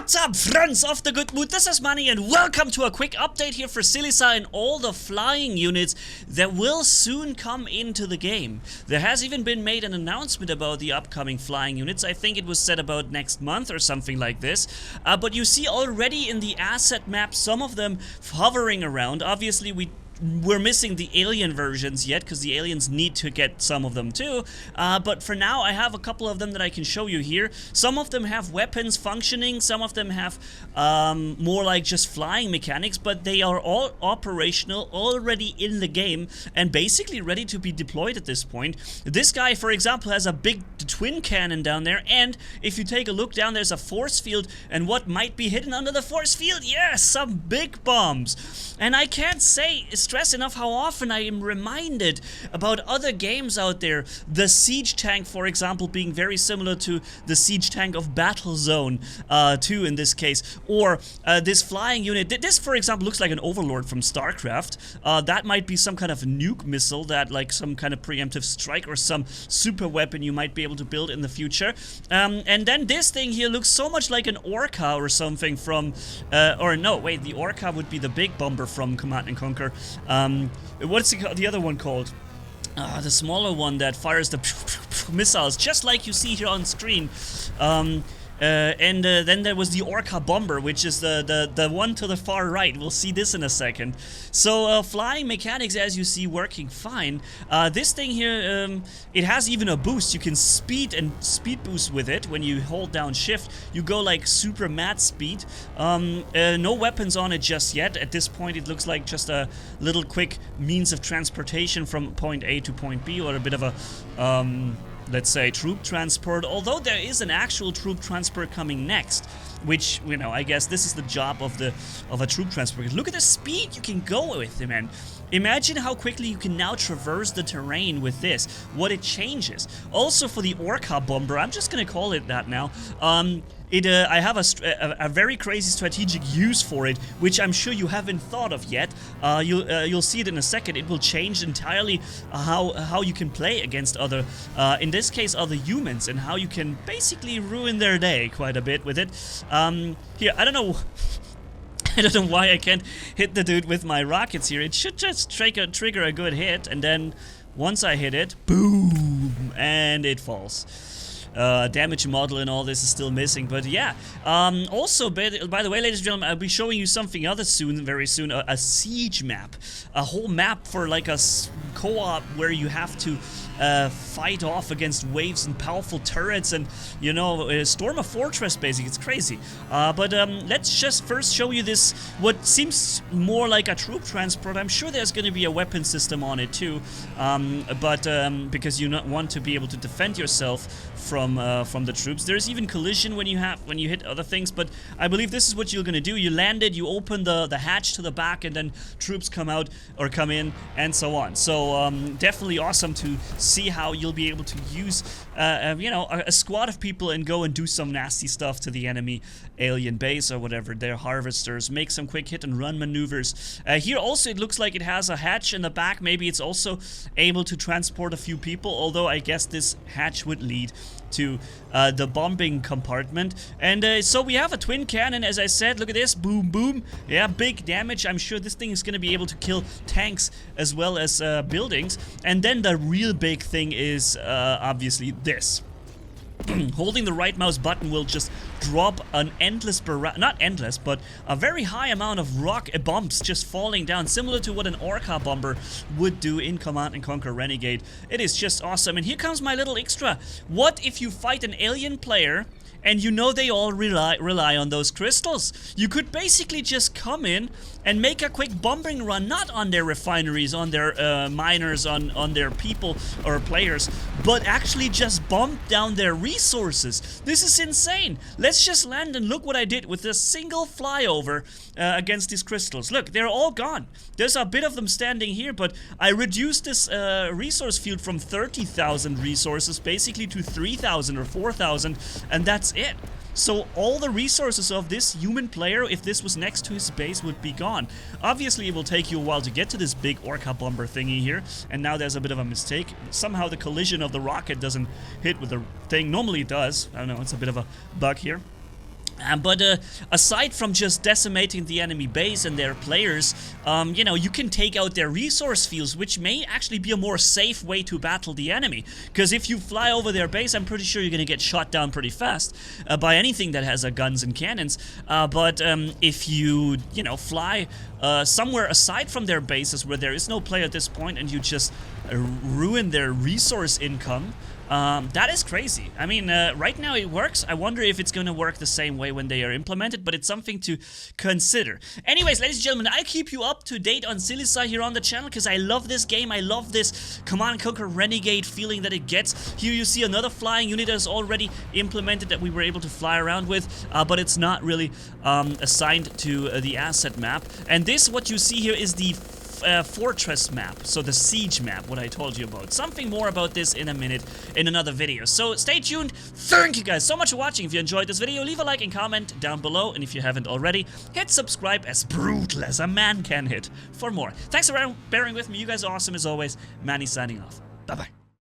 What's up, friends of the good mood? This is Manni and welcome to a quick update here for Silica and all the flying units that will soon come into the game. There has even been made an announcement about the upcoming flying units. I think it was said about next month or something like this. But you see already in the asset map some of them hovering around. Obviously we're missing the alien versions yet, because the aliens need to get some of them too. But for now, I have a couple of them that I can show you here. Some of them have weapons functioning, some of them have more like just flying mechanics, but they are all operational, already in the game, and basically ready to be deployed at this point. This guy, for example, has a big twin cannon down there, and if you take a look down, there's a force field, and what might be hidden under the force field? Yes, some big bombs. And I can't stress enough how often I am reminded about other games out there. The siege tank, for example, being very similar to the siege tank of Battlezone 2 in this case, or this flying unit. This, for example, looks like an Overlord from StarCraft. That might be some kind of nuke missile, that like some kind of preemptive strike or some super weapon you might be able to build in the future. And then this thing here looks so much like an Orca or something from, or no, wait, the Orca would be the big bomber from Command & Conquer. What's the other one called? The smaller one that fires the missiles, just like you see here on screen. Then there was the Orca bomber, which is the one to the far right. We'll see this in a second. So flying mechanics, as you see, working fine. This thing here, it has even a boost. You can speed boost with it. When you hold down shift, you go like super mad speed. No weapons on it just yet. At this point, it looks like just a little quick means of transportation from point A to point B, or a bit of a let's say troop transport, although there is an actual troop transport coming next, which, you know, I guess this is the job of a troop transport. Look at the speed you can go with it, man. Imagine how quickly you can now traverse the terrain with this, what it changes. Also for the Orca bomber, I'm just gonna call it that now, I have a very crazy strategic use for it, which I'm sure you haven't thought of yet. You'll see it in a second. It will change entirely how you can play against other, in this case, other humans, and how you can basically ruin their day quite a bit with it. Here, I don't know. I don't know why I can't hit the dude with my rockets here. It should just trigger a good hit, and then once I hit it, boom, and it falls. Damage model and all this is still missing, but yeah. Also, by the way, ladies and gentlemen, I'll be showing you something other very soon, a siege map. A whole map for like a co-op where you have to fight off against waves and powerful turrets and, you know, storm a fortress, basically. It's crazy. But let's just first show you this, what seems more like a troop transport. I'm sure there's going to be a weapon system on it too, because you want to be able to defend yourself from the troops. There's even collision when you hit other things, but I believe this is what you're gonna do. You land it, you open the hatch to the back, and then troops come out or come in, and so on. So definitely awesome to see how you'll be able to use you know, a squad of people and go and do some nasty stuff to the enemy alien base or whatever. Their harvesters, make some quick hit and run maneuvers. Here also it looks like it has a hatch in the back. Maybe it's also able to transport a few people, although I guess this hatch would lead to the bombing compartment. And so we have a twin cannon, as I said. Look at this, boom boom. Yeah, big damage. I'm sure this thing is going to be able to kill tanks as well as buildings. And then the real big thing is obviously this. Holding the right mouse button will just drop an endless not endless, but a very high amount of bombs just falling down, similar to what an Orca bomber would do in Command & Conquer Renegade. It is just awesome. And here comes my little extra. What if you fight an alien player and you know they all rely on those crystals? You could basically just come in and make a quick bombing run, not on their refineries, on their miners, on their people or players, but actually just bomb down their resources. This is insane. Let's just land, and look what I did with a single flyover against these crystals. Look, they're all gone. There's a bit of them standing here, but I reduced this resource field from 30,000 resources basically to 3,000 or 4,000, and that's it. So all the resources of this human player, if this was next to his base, would be gone. Obviously, it will take you a while to get to this big Orca bomber thingy here, and now there's a bit of a mistake. Somehow the collision of the rocket doesn't hit with the thing. Normally it does. I don't know, it's a bit of a bug here. But aside from just decimating the enemy base and their players, you know, you can take out their resource fields, which may actually be a more safe way to battle the enemy. Because if you fly over their base, I'm pretty sure you're going to get shot down pretty fast by anything that has guns and cannons. But if you know, fly somewhere aside from their bases where there is no player at this point and you just ruin their resource income, that is crazy. I mean, right now it works. I wonder if it's going to work the same way when they are implemented, but it's something to consider. Anyways, ladies and gentlemen, I keep you up to date on Silica here on the channel because I love this game. I love this Command & Conquer Renegade feeling that it gets. Here you see another flying unit that is already implemented that we were able to fly around with, but it's not really assigned to the asset map. And this, what you see here, is the fortress map, so the siege map, what I told you about. Something more about this in a minute in another video. So stay tuned. Thank you guys so much for watching. If you enjoyed this video, leave a like and comment down below, and if you haven't already, hit subscribe, as brutal as a man can hit, for more. Thanks for bearing with me. You guys are awesome as always. Manny signing off. Bye bye.